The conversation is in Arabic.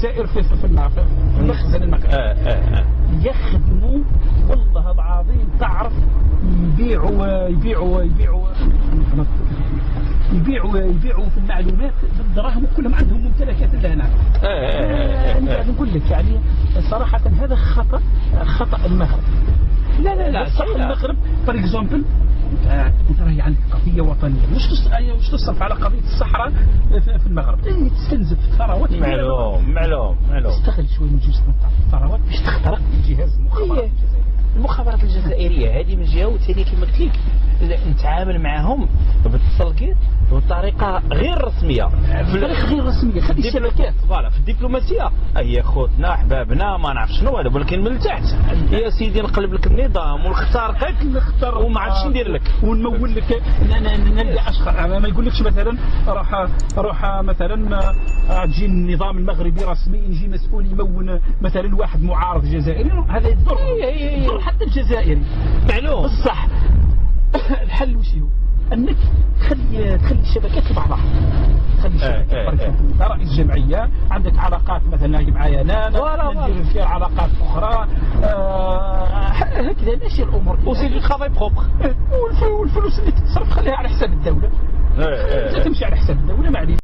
الجزائر في المخزن المغربي يخدموا والله العظيم تعرف يبيعوا في المعلومات بالدراهم كلهم عندهم ممتلكات لهنا. أنا نقول لك يعني صراحة هذا خطأ المغرب. لا صح المغرب فور اكزومبل انت راهي عندك قضيه وطنيه واش تصرف على قضيه الصحراء في المغرب تستنزف ثروات معلوم تستغل شويه من جزء من الثروات باش تخترق جهاز المخابرات الجزائريه هذه من جهه، وثاني كما قلت لك نتعامل معهم بالتسلقيط بطريقه غير رسميه. غير رسميه خلي الشبكات فوالا في الدبلوماسيه هي خوتنا احبابنا ما نعرف شنو هذا، ولكن من تحت يا سيدي نقلب لك النظام ونخترقك وما عرفتش ندير لك ونمول لك نلقى اشخاص. ما يقولكش مثلا روح مثلا تجي النظام المغربي رسمي يجي مسؤول يمون مثلا واحد معارض جزائري، هذا يضر حتى الجزائري معلوم. بصح الحل وش هو؟ انك تخلي الشبكات لبعضها، تخلي الشبكات انت رئيس جمعيه عندك علاقات مثلا معايا انا ندير فيها علاقات اخرى هكذا ماشي الامور وسي دو ترافاي بروبر. والفلوس اللي تتصرف خليها على حساب الدوله، تمشي على حساب الدوله معليش.